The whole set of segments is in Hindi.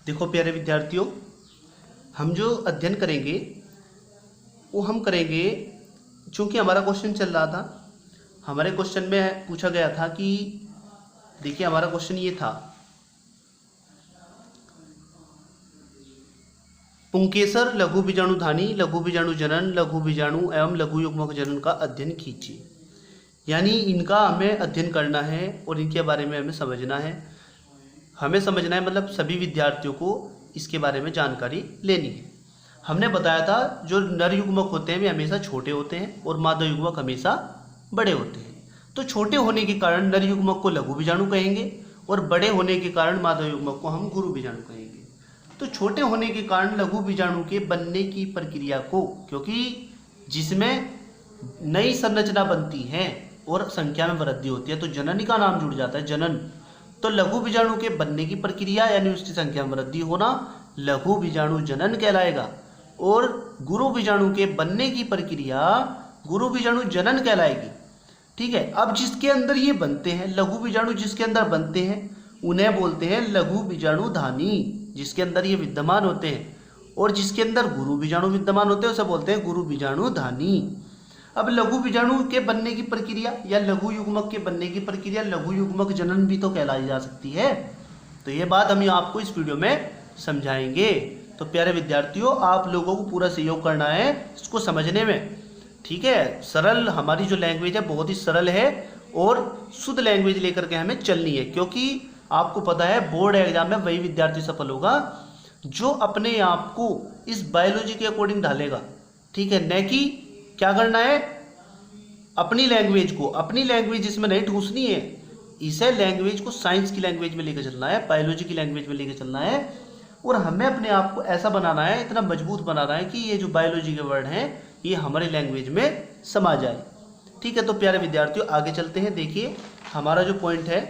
देखो प्यारे विद्यार्थियों, हम जो अध्ययन करेंगे वो हम करेंगे, चूँकि हमारा क्वेश्चन चल रहा था। हमारे क्वेश्चन में पूछा गया था कि देखिए हमारा क्वेश्चन ये था, पुंकेसर लघु बीजाणुधानी, लघु बीजाणु जनन, लघु बीजाणु एवं लघु युग्मक जनन का अध्ययन कीजिए। यानी इनका हमें अध्ययन करना है और इनके बारे में हमें समझना है। मतलब सभी विद्यार्थियों को इसके बारे में जानकारी लेनी है। हमने बताया था जो नर युग्मक होते हैं वे हमेशा छोटे होते हैं और मादा युग्मक हमेशा बड़े होते हैं। तो छोटे होने के कारण नर युग्मक को लघु बीजाणु कहेंगे और बड़े होने के कारण मादा युग्मक को हम गुरु बीजाणु कहेंगे। तो छोटे होने के कारण लघु बीजाणु के बनने की प्रक्रिया को, क्योंकि जिसमें नई संरचना बनती है और संख्या में वृद्धि होती है तो जननी का नाम जुड़ जाता है, जनन। तो लघु बीजाणु के बनने की प्रक्रिया यानी उसकी संख्या में वृद्धि होना लघु बीजाणु जनन कहलाएगा और गुरु बीजाणु के बनने की प्रक्रिया गुरु बीजाणु जनन कहलाएगी। ठीक है। अब जिसके अंदर ये बनते हैं, लघु बीजाणु जिसके अंदर बनते हैं उन्हें बोलते हैं लघु बीजाणुधानी, जिसके अंदर ये विद्यमान होते हैं। और जिसके अंदर गुरु बीजाणु विद्यमान होते हैं उसे बोलते हैं गुरु बीजाणुधानी। अब लघु बीजाणु के बनने की प्रक्रिया या लघु युग्मक के बनने की प्रक्रिया लघु युग्मक जनन भी तो कहलाई जा सकती है। तो ये बात हम आपको इस वीडियो में समझाएंगे। तो प्यारे विद्यार्थियों, आप लोगों को पूरा सहयोग करना है इसको समझने में। ठीक है। सरल हमारी जो लैंग्वेज है बहुत ही सरल है और शुद्ध लैंग्वेज लेकर के हमें चलनी है, क्योंकि आपको पता है बोर्ड एग्जाम में वही विद्यार्थी सफल होगा जो अपने आप को इस बायोलॉजी के अकॉर्डिंग ढालेगा। ठीक है। न कि क्या करना है, अपनी लैंग्वेज इसमें नहीं ठूसनी है, इसे लैंग्वेज को साइंस की लैंग्वेज में लेकर चलना है, बायोलॉजी की लैंग्वेज में लेकर चलना है। और हमें अपने आप को ऐसा बनाना है, इतना मजबूत बनाना है कि ये जो बायोलॉजी के वर्ड हैं ये हमारी लैंग्वेज में समा जाए। ठीक है। तो प्यारे विद्यार्थियों आगे चलते हैं। देखिए हमारा जो पॉइंट है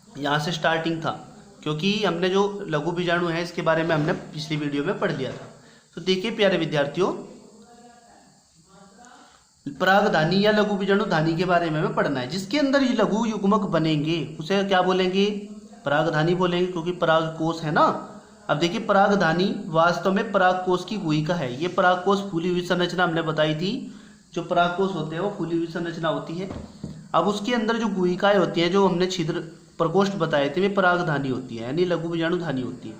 यहाँ से स्टार्टिंग था, क्योंकि हमने जो लघु बीजाणु है इसके बारे में हमने पिछली वीडियो में पढ़ लिया था। तो देखिए प्यारे विद्यार्थियों, परागधानी या लघु बीजाणुधानी के बारे में हमें पढ़ना है। जिसके अंदर ये लघु युग्मक बनेंगे उसे क्या बोलेंगे, परागधानी बोलेंगे, क्योंकि परागकोश है ना। अब देखिए परागधानी वास्तव में परागकोश की गुहिका है। ये परागकोश फूली हुई संरचना हमने बताई थी, जो परागकोश होते हैं वो फूली हुई संरचना होती है। अब उसके अंदर जो गुहिकाएं होती हैं, जो हमने छिद्र प्रकोष्ठ बताए थे, वे परागधानी होती है, यानी लघु बीजाणुधानी होती है।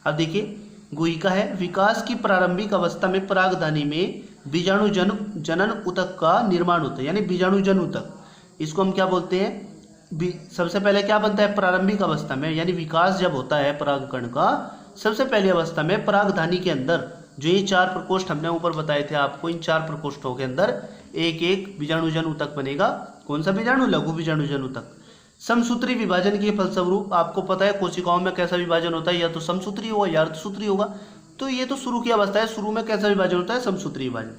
अब देखिए गुहिका है, विकास की प्रारंभिक अवस्था में परागधानी में बीजाणु जनन ऊतक का निर्माण होता है, यानी बीजाणु जन ऊतक। इसको हम क्या बोलते हैं, सबसे पहले क्या बनता है प्रारंभिक अवस्था में, यानी विकास जब होता है परागकण का, सबसे पहली अवस्था में परागधानी के अंदर जो ये 4 प्रकोष्ठ हमने ऊपर बताए थे आपको, इन 4 प्रकोष्ठों के अंदर एक एक बीजाणु जन ऊतक बनेगा। कौन सा बीजाणु, लघु बीजाणु जन ऊतक। समसूत्री विभाजन के फलस्वरूप आपको पता है कोशिकाओं में कैसा विभाजन होता है, या तो समसूत्री होगा या अर्धसूत्री होगा। तो ये तो शुरू की अवस्था है, शुरू में कैसा विभाजन होता है, समसूत्री विभाजन।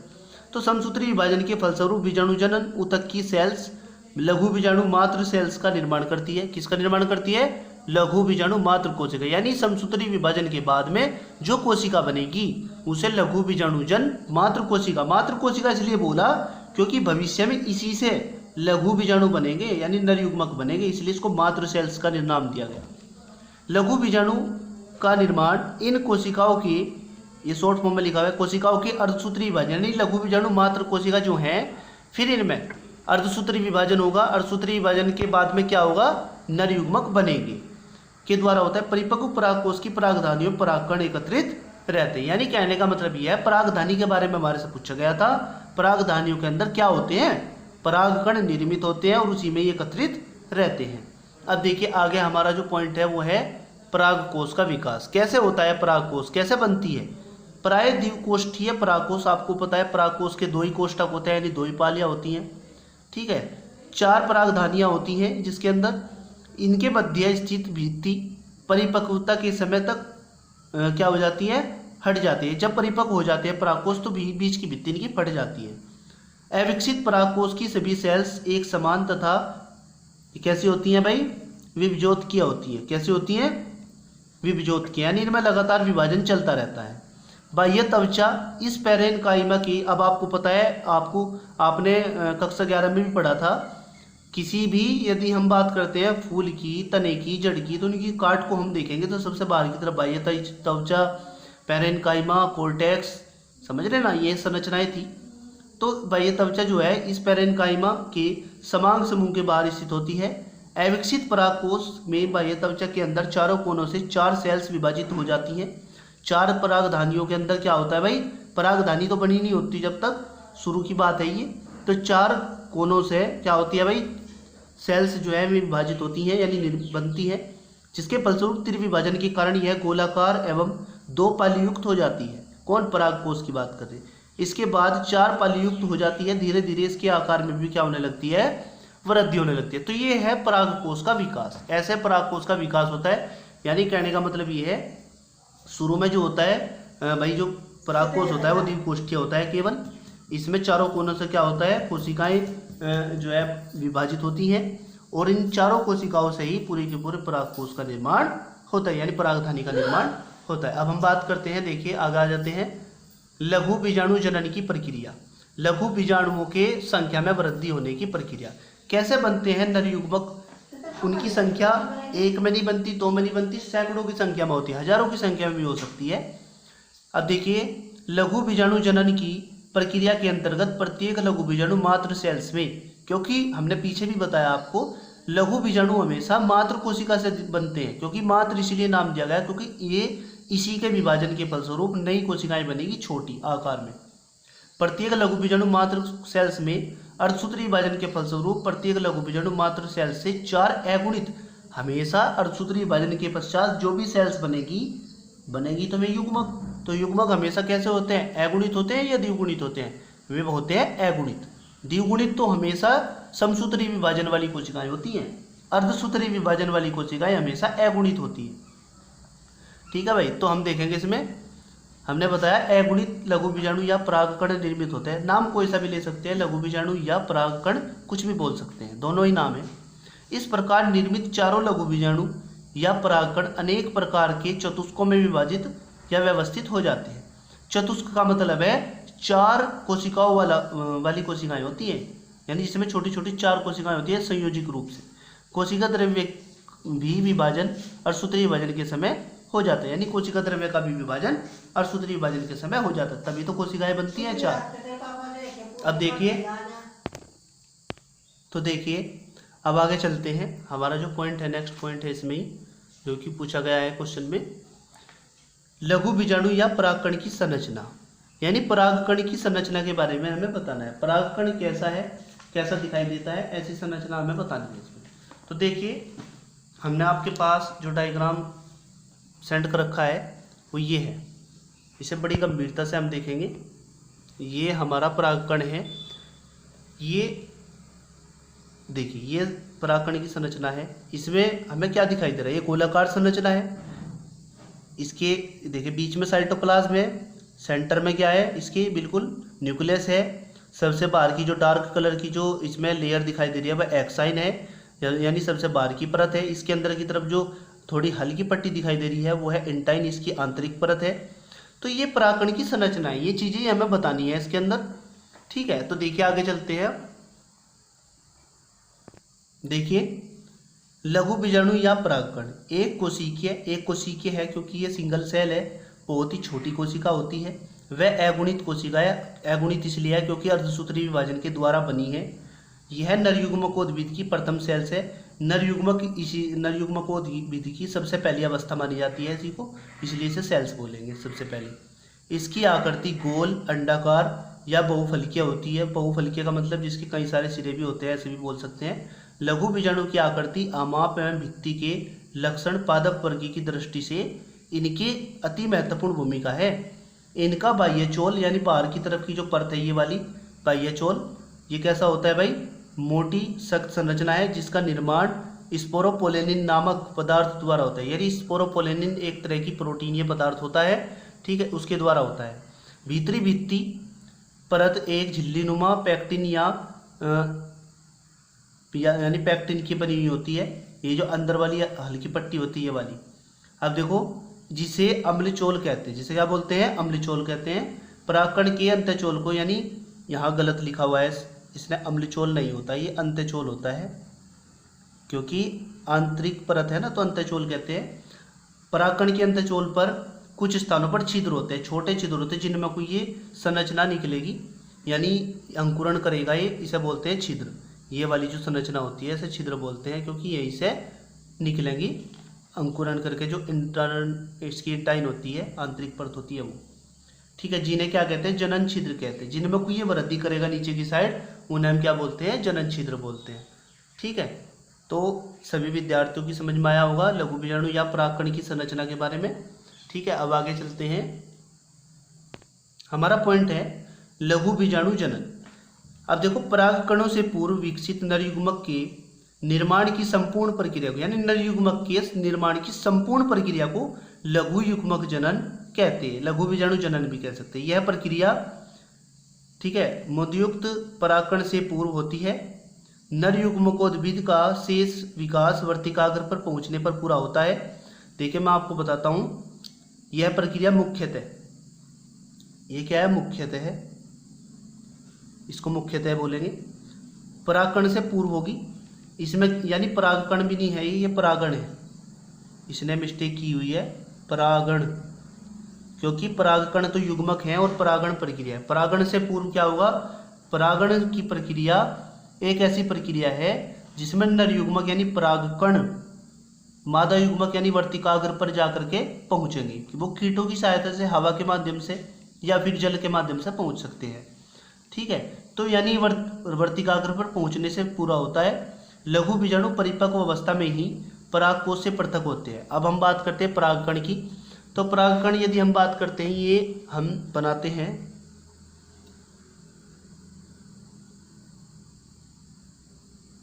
तो समसूत्री विभाजन के फलस्वरूप बीजाणु जनन ऊतक की सेल्स लघु बीजाणु मात्र सेल्स का निर्माण करती है। किसका निर्माण करती है, लघु बीजाणु मात्र कोशिका। यानी समसूत्री विभाजन के बाद में जो कोशिका बनेगी उसे लघु बीजाणु जन मात्र कोशिका इसलिए बोला क्योंकि भविष्य में इसी से लघु बीजाणु बनेंगे, यानी नर युग्मक बनेंगे, इसलिए इसको मात्र सेल्स का नाम दिया गया। लघु बीजाणु का निर्माण इन कोशिकाओं के, ये शॉर्ट फॉर्म में लिखा हुआ है, कोशिकाओं के अर्धसूत्री विभाजन, यानी लघु बीजाणु मात्र कोशिका जो है, फिर इनमें अर्धसूत्री विभाजन होगा। अर्धसूत्री विभाजन के बाद में क्या होगा, नर युग्मक बनेंगे, के द्वारा होता है। परिपक्व परागकोश की परागधानियों परागकण एकत्रित रहते हैं। यानी कहने का मतलब यह है, परागधानी के बारे में हमारे से पूछा गया था, परागधानियों के अंदर क्या होते हैं, परागकण निर्मित होते हैं और उसी में एकत्रित रहते हैं। अब देखिए आगे हमारा जो पॉइंट है वो है परागकोश का विकास। कैसे होता है परागकोश, कैसे बनती है। प्राय द्विकोष्ठीय परागकोश, आपको पता है परागकोश के 2 ही कोष्ठक होते हैं, यानी 2 ही पालियां होती हैं। ठीक है। 4 परागधानियां होती हैं जिसके अंदर इनके मध्य स्थित भित्ति परिपक्वता के समय तक क्या हो जाती है, हट जाती है। जब परिपक्व हो जाते हैं परागकोश तो बीच की भित्ति इनकी फट जाती है। अविकसित परागकोश की सभी सेल्स एक समान तथा कैसी होती हैं भाई, विभजोतकीय होती है। कैसी होती हैं, विभजोतकीय, यानी इनमें लगातार विभाजन चलता रहता है। बाह्य त्वचा इस पैरेनकाइमा की, अब आपको पता है, आपने कक्षा 11 में भी पढ़ा था किसी भी यदि हम बात करते हैं फूल की, तने की, जड़ की, तो उनकी काट को हम देखेंगे तो सबसे बाहर की तरफ बाह्य त्वचा, पेरेन्काइमा, कोर्टेक्स, समझ रहे ना, ये संरचनाएं थी। तो बाह्य त्वचा जो है इस पेरेन्काइमा के समांग समूह के बाहर स्थित होती है। अविकसित परागकोश में बाह्य त्वचा के अंदर चारों कोनों से 4 सेल्स विभाजित हो जाती हैं। 4 परागधानियों के अंदर क्या होता है भाई, परागधानी तो बनी नहीं होती जब तक, शुरू की बात है ये। तो 4 कोनों से क्या होती है भाई, सेल्स जो है विभाजित होती हैं यानी बनती है, जिसके फलस्वरूप त्रिविभाजन के कारण यह गोलाकार एवं 2 पालीयुक्त हो जाती है। कौन, परागकोश की बात कर रहे हैं। इसके बाद 4 पालीयुक्त हो जाती है, धीरे धीरे इसके आकार में भी क्या होने लगती है, वृद्धि होने लगती है। तो ये है परागकोश का विकास, ऐसे परागकोश का विकास होता है। यानी कहने का मतलब ये है, शुरू में जो होता है भाई, जो परागकोश होता है वो द्विकोष्ठीय होता है केवल। इसमें चारों कोनों से क्या होता है, कोशिकाएं जो है विभाजित होती हैं, और इन चारों कोशिकाओं से ही पूरे के पूरे परागकोश का निर्माण होता है, यानी परागधानी का निर्माण होता है। अब हम बात करते हैं, देखिए आगे आ जाते हैं, लघु बीजाणु जनन की प्रक्रिया। लघु बीजाणुओं के संख्या में वृद्धि होने की प्रक्रिया। कैसे बनते हैं नर युग्मक, उनकी संख्या 1 में नहीं बनती, 2 में नहीं बनती, सैकड़ों की संख्या में होती है, हजारों की संख्या में भी हो सकती है। अब देखिए, लघु बीजाणु जनन की प्रक्रिया के अंतर्गत प्रत्येक लघु बीजाणु मात्र सेल्स में, क्योंकि हमने पीछे भी बताया आपको, लघु बीजाणु हमेशा मात्र कोशिका से बनते हैं, क्योंकि मात्र इसलिए नाम दिया गया क्योंकि ये इसी के विभाजन के फलस्वरूप नई कोशिकाएं बनेगी छोटी आकार में। प्रत्येक लघु बीजाणु मात्र सेल्स में अर्धसूत्री विभाजन के फलस्वरूप प्रत्येक लघु बीजाणु मात्र सेल्स से 4 अगुणित, हमेशा अर्धसूत्री विभाजन के पश्चात जो भी सेल्स बनेगी तो वे युग्मक। तो युग्मक हमेशा कैसे होते हैं, अगुणित होते हैं या द्विगुणित होते हैं, वे होते हैं अगुणित। द्विगुणित तो हमेशा समसूत्री विभाजन वाली कोशिकाएं होती हैं, अर्धसूत्री विभाजन वाली कोशिकाएं हमेशा अगुणित होती है। ठीक है भाई, तो हम देखेंगे इसमें, हमने बताया अगुणित लघु बीजाणु या परागकण निर्मित होते हैं। नाम कोई सा भी ले सकते हैं, लघु बीजाणु या परागकण कुछ भी बोल सकते हैं, दोनों ही नाम है। इस प्रकार निर्मित चारों लघु बीजाणु या परागकण अनेक प्रकार के चतुष्कों में विभाजित या व्यवस्थित हो जाते हैं। चतुष्क का मतलब है 4 कोशिकाओं वाली कोशिकाएं होती हैं, यानी जिसमें छोटी छोटी 4 कोशिकाएं होती है संयोजिक रूप से। कोशिका द्रव्य भी विभाजन और सूत्री विभाजन के समय हो जाता है, यानी कोशिका द्रव्य का भी विभाजन और सूत्री विभाजन के समय हो जाता है, तभी तो कोशिकाएं बनती हैं 4। अब देखिए अब आगे चलते हैं, हमारा जो पॉइंट है, नेक्स्ट पॉइंट है इसमें ही, जो कि पूछा गया है क्वेश्चन में, लघु बीजाणु या परागकण की संरचना, यानी परागकण की संरचना के बारे में हमें बताना है। परागकण कैसा है, कैसा दिखाई देता है, ऐसी संरचना हमें बतानी है इसमें। तो देखिए, हमने आपके पास जो डायग्राम सेंड कर रखा है वो ये है, इसे बड़ी गंभीरता से हम देखेंगे। ये हमारा परागकण है, ये देखिए, ये परागकण की संरचना है। इसमें हमें क्या दिखाई दे रहा है, ये गोलाकार संरचना है। इसके देखिए बीच में साइटोप्लाज्म है, सेंटर में क्या है, इसकी बिल्कुल न्यूक्लियस है। सबसे बाहर की जो डार्क कलर की जो इसमें लेयर दिखाई दे रही है वह एक्साइन है, यानी सबसे बाहर की परत है। इसके अंदर की तरफ जो थोड़ी हल्की पट्टी दिखाई दे रही है वो है इंटाइन, इसकी आंतरिक परत है। तो ये परागकण की संरचना है, ये चीज़ें हमें बतानी है इसके अंदर। ठीक है, तो देखिए आगे चलते हैं। देखिए, लघु बीजाणु या परागकण एक कोशिकीय है, क्योंकि ये सिंगल सेल है, बहुत ही छोटी कोशिका होती है। वह अगुणित कोशिका है, अगुणित इसलिए है क्योंकि अर्धसूत्री विभाजन के द्वारा बनी है। यह नरयुग्मकोद्भिद की प्रथम सेल्स है। नरयुग्मकोद्भिद की सबसे पहली अवस्था मानी जाती है इसी को, इसलिए इसे सेल्स बोलेंगे सबसे पहले। इसकी आकृति गोल, अंडाकार या बहुफलकीय होती है। बहुफलकीय का मतलब जिसके कई सारे सिरे भी होते हैं, ऐसे भी बोल सकते हैं। लघु बीजाणु की आकृति, आमाप एवं भित्ति के लक्षण, पादप वर्ग की दृष्टि से इनकी अति महत्वपूर्ण भूमिका है। इनका बाह्यचोल यानी बाहर की तरफ की जो परत है, ये वाली बाह्यचोल, ये कैसा होता है भाई, मोटी सख्त संरचना है, जिसका निर्माण स्पोरोपोलेनिन नामक पदार्थ द्वारा होता है। यानी स्पोरोपोलेनिन एक तरह की प्रोटीनीय पदार्थ होता है, ठीक है, उसके द्वारा होता है। भीतरी भित्ति परत एक झिल्लीनुमा पैक्टिन यानी पैक्टिन की बनी हुई होती है। ये जो अंदर वाली हल्की पट्टी होती है ये वाली, अब देखो, जिसे अम्लचोल कहते हैं, जिसे क्या बोलते हैं, अम्लचोल कहते हैं। परागकण के अंत्यचोल को, यानी यहाँ गलत लिखा हुआ है, इसमें अम्लचोल नहीं होता, ये अंत्यचोल होता है, क्योंकि आंतरिक परत है ना, तो अंतःचोल कहते हैं। परागकण के अंतःचोल पर कुछ स्थानों पर छिद्र होते हैं, छोटे छिद्र होते हैं, जिनमें कोई ये संरचना निकलेगी, यानी अंकुरण करेगा ये, इसे बोलते हैं छिद्र। ये वाली जो संरचना होती है इसे छिद्र बोलते हैं, क्योंकि यहीं से निकलेंगी अंकुरण करके, जो इंटर्न इसकी टाइन होती है, आंतरिक परत होती है वो। ठीक है, जिन्हें क्या कहते हैं, जनन छिद्र कहते हैं। जिनमें कोई ये वृद्धि करेगा नीचे की साइड, उन्हें हम क्या बोलते हैं, जनन छिद्र बोलते हैं। ठीक है, तो सभी विद्यार्थियों की समझ में आया होगा लघु बीजाणु या परागकण की संरचना के बारे में। ठीक है, अब आगे चलते हैं। हमारा पॉइंट है लघु बीजाणु जनन। अब देखो, परागकणों से पूर्व विकसित नर युग्मक के निर्माण की संपूर्ण प्रक्रिया को, यानी नर युग्मक के निर्माण की संपूर्ण प्रक्रिया को लघु युग्मक जनन कहते हैं। लघु बीजाणु जनन भी कह सकते हैं। यह प्रक्रिया, ठीक है, मधुयुक्त परागकण से पूर्व होती है। नर युग्मकोद्भिद का शेष विकास वर्तिकाग्र पर पहुंचने पर पूरा होता है। देखिए, मैं आपको बताता हूं, यह प्रक्रिया मुख्यतः, ये क्या है, मुख्यतः है, इसको मुख्यतः बोलेंगे, परागकण से पूर्व होगी। इसमें यानी परागकण भी नहीं है ये परागण है, इसने मिस्टेक की हुई है, परागण, क्योंकि परागकण तो युग्मक है और परागण प्रक्रिया है। परागण से पूर्व क्या होगा, परागण की प्रक्रिया एक ऐसी प्रक्रिया है जिसमें नर युग्मक यानी परागकण मादा युग्मक यानी वर्तिकाग्र पर जाकर के पहुंचेंगे, कि वो कीटों की सहायता से, हवा के माध्यम से या फिर जल के माध्यम से पहुंच सकते हैं। ठीक है, तो यानी वर्तिकाग्र पर पहुंचने से पूरा होता है। लघु बीजाणु परिपक्व अवस्था में ही परागकोश से पृथक होते हैं। अब हम बात करते हैं परागकण की। तो परागकण यदि हम बात करते हैं, ये हम बनाते हैं,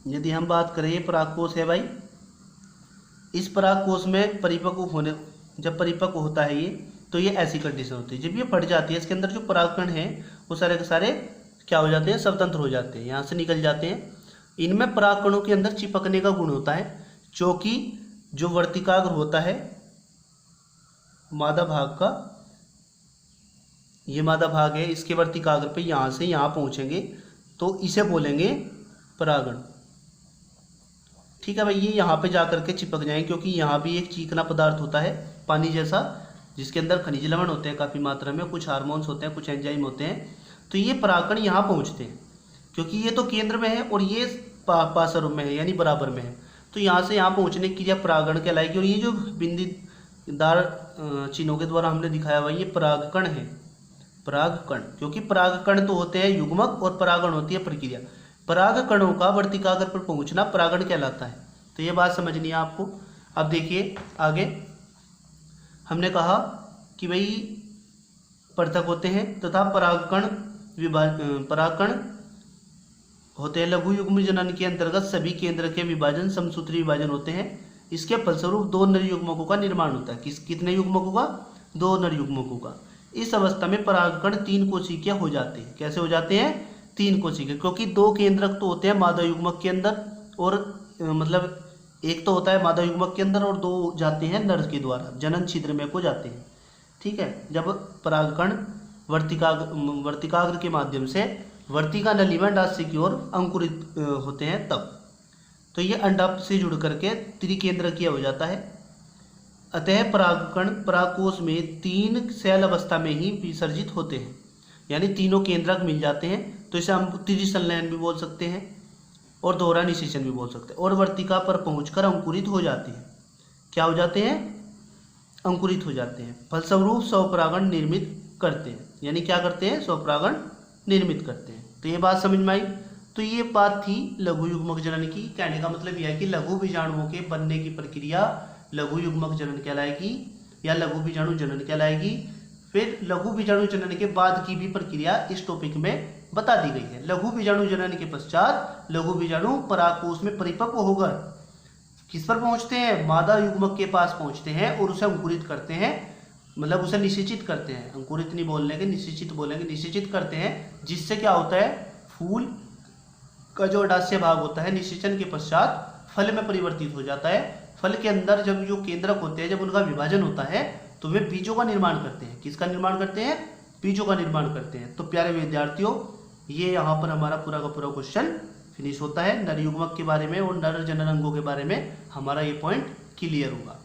यदि हम बात करें, ये परागकोश है भाई। इस परागकोश में परिपक्व होने, जब परिपक्व होता है ये, तो ये ऐसी कंडीशन होती है, जब ये फट जाती है, इसके अंदर जो परागकण है वो सारे के सारे क्या हो जाते हैं, स्वतंत्र हो जाते हैं, यहाँ से निकल जाते हैं। इनमें परागकणों के अंदर चिपकने का गुण होता है, क्योंकि जो वर्तिकाग्र होता है मादा भाग का, ये मादा भाग है, इसके वर्तिकाग्र पे यहाँ से यहाँ पहुँचेंगे, तो इसे बोलेंगे परागण। ठीक है भाई, ये यहाँ पे जाकर के चिपक जाएंगे, क्योंकि यहाँ भी एक चीकना पदार्थ होता है पानी जैसा, जिसके अंदर खनिज लवण होते हैं काफ़ी मात्रा में, कुछ हार्मोन्स होते हैं, कुछ एंजाइम होते हैं। तो ये परागकण यहाँ पहुँचते हैं, क्योंकि ये तो केंद्र में है और ये पार्श्व में है, यानी बराबर में है, तो यहाँ से यहाँ पहुँचने की क्रिया परागण कहलाएगी। और ये जो बिंदीदार चिन्हों के द्वारा हमने दिखाया हुआ ये परागकण है, परागकण, क्योंकि परागकण तो होते हैं युग्मक और परागण होती है प्रक्रिया। परागकणों का वर्तिकाग्र पर पहुंचना परागण कहलाता है। तो ये बात समझनी है आपको। अब देखिए आगे, हमने कहा कि भाई पृथक होते हैं तथा परागकण परागकण होते हैं। लघु युग्म जनन के अंतर्गत सभी केंद्र के विभाजन समसूत्री विभाजन होते हैं। इसके फलस्वरूप दो नर युग्मकों का निर्माण होता है। कितने युग्मकों का, दो नर युग्मकों का। इस अवस्था में परागकण 3 कोशिकीय हो जाते हैं। कैसे हो जाते हैं, 3 कोशिकीय, क्योंकि 2 केंद्रक तो होते हैं मादा युग्मक के अंदर, और मतलब एक तो होता है मादा युग्मक के अंदर और 2 जाते हैं नर के द्वारा जनन छिद्र में को जाते हैं। ठीक है, जब परागकण वर्तिकाग्र के माध्यम से वर्तिका नली में अंडाशय की ओर अंकुरित होते हैं तब, तो ये अंडाशय से जुड़ करके त्रिकेंद्रकीय हो जाता है। अतः परागकण परागकोश में 3 सेल अवस्था में ही विसर्जित होते हैं, यानी तीनों केंद्रक मिल जाते हैं। तो इसे हम त्रिसंलयन भी बोल सकते हैं और दोहरा निषेचन भी बोल सकते हैं। और वर्तिका पर पहुंचकर अंकुरित हो जाते हैं। क्या हो जाते हैं, अंकुरित हो जाते हैं। फलस्वरूप स्वपरागण निर्मित करते हैं, यानी क्या करते हैं, स्वपरागण निर्मित करते हैं। तो ये बात समझ में आई। तो ये बात थी लघु युग्मक जनन की। कहने का मतलब यह है कि लघु बीजाणुओं के बनने की प्रक्रिया लघु युग्मक जनन कहलाएगी या लघु बीजाणु जनन कहलाएगी। फिर लघु बीजाणु जनन के बाद की भी प्रक्रिया इस टॉपिक में बता दी गई है। लघु बीजाणु जनन के पश्चात लघु बीजाणु परागकोश में परिपक्व होकर किस पर पहुंचते हैं, मादा युग्मक के पास पहुंचते हैं और उसे अंकुरित करते हैं, मतलब उसे निषेचित करते हैं। अंकुरित नहीं बोलने के, निषेचित बोलेंगे, निषेचित करते हैं। जिससे क्या होता है, फूल का जो अंडाशय भाग होता है निषेचन के पश्चात फल में परिवर्तित हो जाता है। फल के अंदर जब जो केंद्रक होते हैं, जब उनका विभाजन होता है तो वे बीजों का निर्माण करते हैं। किसका निर्माण करते हैं, बीजों का निर्माण करते हैं। तो प्यारे विद्यार्थियों, ये यहाँ पर हमारा पूरा का पूरा क्वेश्चन फिनिश होता है नर युग्मक के बारे में और नर जनन अंगों के बारे में हमारा ये पॉइंट क्लियर होगा।